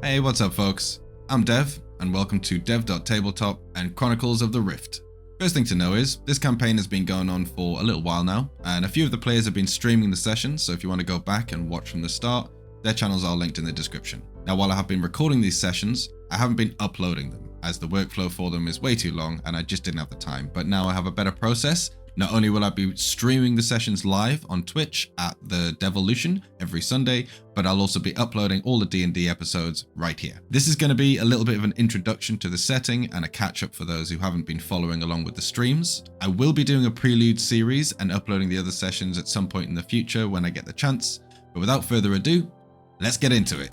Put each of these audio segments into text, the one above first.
Hey, what's up folks? I'm Dev, and welcome to dev.tabletop and Chronicles of the Rift. First thing to know is, this campaign has been going on for a little while now, and a few of the players have been streaming the sessions, so if you want to go back and watch from the start, their channels are linked in the description. Now while I have been recording these sessions, I haven't been uploading them, as the workflow for them is way too long and I just didn't have the time, but now I have a better process. Not only will I be streaming the sessions live on Twitch at the Devolution every Sunday, but I'll also be uploading all the D&D episodes right here. This is going to be a little bit of an introduction to the setting and a catch up for those who haven't been following along with the streams. I will be doing a prelude series and uploading the other sessions at some point in the future when I get the chance, but without further ado, let's get into it.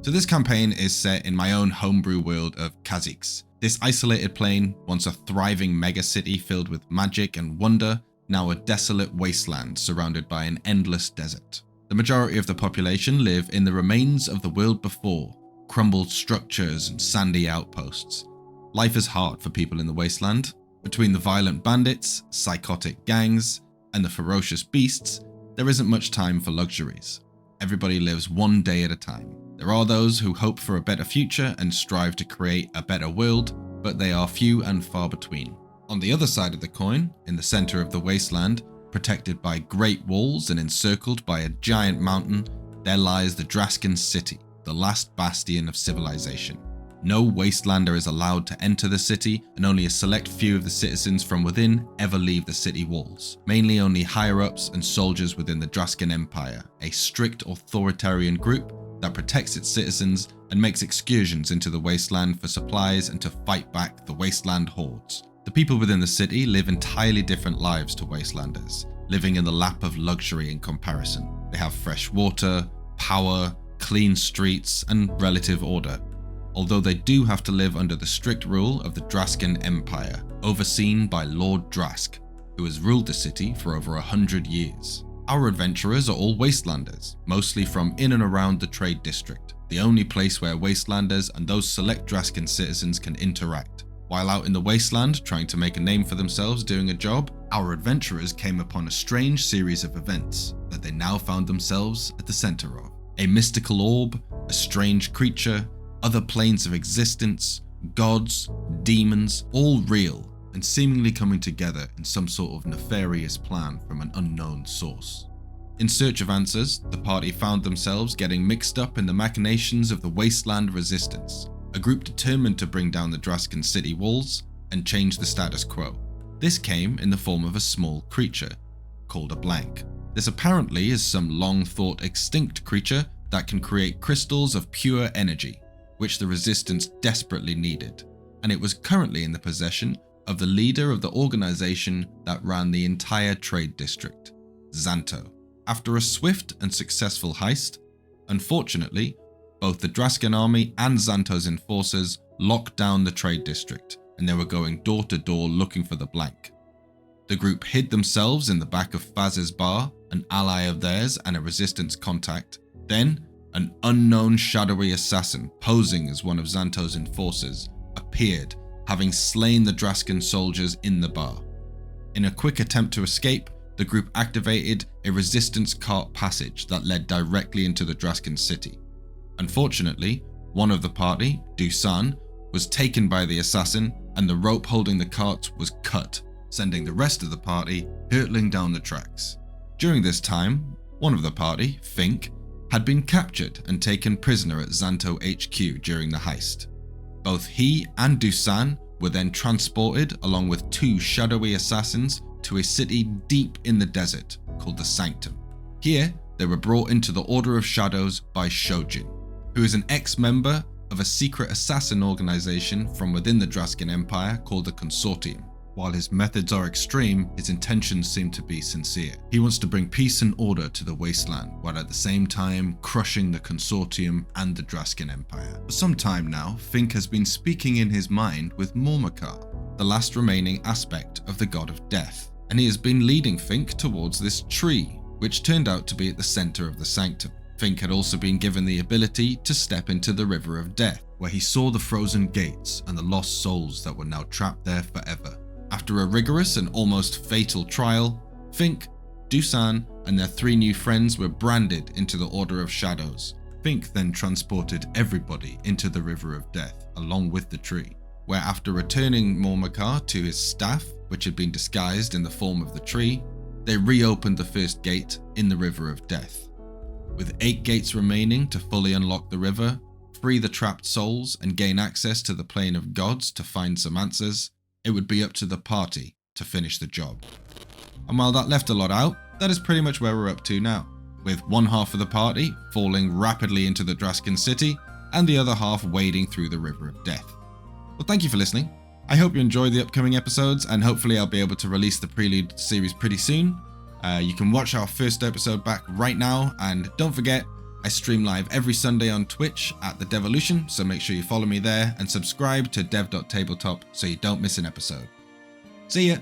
So this campaign is set in my own homebrew world of KORGI. This isolated plane, once a thriving megacity filled with magic and wonder, now a desolate wasteland surrounded by an endless desert. The majority of the population live in the remains of the world before, crumbled structures and sandy outposts. Life is hard for people in the wasteland. Between the violent bandits, psychotic gangs, and the ferocious beasts, there isn't much time for luxuries. Everybody lives one day at a time. There are those who hope for a better future and strive to create a better world, but they are few and far between. On the other side of the coin, in the center of the wasteland, protected by great walls and encircled by a giant mountain, there lies the Draskan City, the last bastion of civilization. No wastelander is allowed to enter the city, and only a select few of the citizens from within ever leave the city walls. Mainly only higher-ups and soldiers within the Draskan Empire, a strict authoritarian group that protects its citizens and makes excursions into the wasteland for supplies and to fight back the wasteland hordes. The people within the city live entirely different lives to wastelanders, living in the lap of luxury in comparison. They have fresh water, power, clean streets, and relative order. Although they do have to live under the strict rule of the Draskan Empire, overseen by Lord Drask, who has ruled the city for over 100 years. Our adventurers are all wastelanders, mostly from in and around the trade district, the only place where wastelanders and those select Draskan citizens can interact. While out in the wasteland trying to make a name for themselves doing a job, our adventurers came upon a strange series of events that they now found themselves at the center of. A mystical orb, a strange creature, other planes of existence, gods, demons, all real and seemingly coming together in some sort of nefarious plan from an unknown source. In search of answers, the party found themselves getting mixed up in the machinations of the Wasteland Resistance, a group determined to bring down the Draskan city walls and change the status quo. This came in the form of a small creature called a blank. This apparently is some long-thought extinct creature that can create crystals of pure energy, which the Resistance desperately needed, and it was currently in the possession of the leader of the organization that ran the entire trade district, Xanto. After a swift and successful heist, unfortunately, both the Draskan army and Xanto's enforcers locked down the trade district, and they were going door to door looking for the blank. The group hid themselves in the back of Faz's bar, an ally of theirs and a resistance contact. Then, an unknown shadowy assassin posing as one of Xanto's enforcers appeared, having slain the Draskan soldiers in the bar. In a quick attempt to escape, the group activated a resistance cart passage that led directly into the Draskan city. Unfortunately, one of the party, DUSAN, was taken by the assassin and the rope holding the cart was cut, sending the rest of the party hurtling down the tracks. During this time, one of the party, FINK, had been captured and taken prisoner at Xanto HQ during the heist. Both he and DUSAN were then transported along with two shadowy assassins to a city deep in the desert called the Sanctum. Here, they were brought into the Order of Shadows by Shojin, who is an ex-member of a secret assassin organization from within the Draskan Empire called the Consortium. While his methods are extreme, his intentions seem to be sincere. He wants to bring peace and order to the wasteland, while at the same time crushing the Consortium and the Draskan Empire. For some time now, FINK has been speaking in his mind with Mormakar, the last remaining aspect of the god of death, and he has been leading FINK towards this tree, which turned out to be at the center of the Sanctum. FINK had also been given the ability to step into the River of Death, where he saw the frozen gates and the lost souls that were now trapped there forever. After a rigorous and almost fatal trial, FINK, DUSAN, and their three new friends were branded into the Order of Shadows, FINK then transported everybody into the River of Death along with the tree, where after returning Mormakar to his staff, which had been disguised in the form of the tree, they reopened the first gate in the River of Death. With 8 gates remaining to fully unlock the river, free the trapped souls and gain access to the plane of gods to find some answers, it would be up to the party to finish the job. And while that left a lot out, that is pretty much where we're up to now, with one half of the party falling rapidly into the Draskin city and the other half wading through the River of Death. Well, thank you for listening. I hope you enjoyed the upcoming episodes, and hopefully I'll be able to release the Prelude series pretty soon. You can watch our first episode back right now, and don't forget, I stream live every Sunday on Twitch at the Devolution, so make sure you follow me there and subscribe to dev.tabletop so you don't miss an episode. See ya!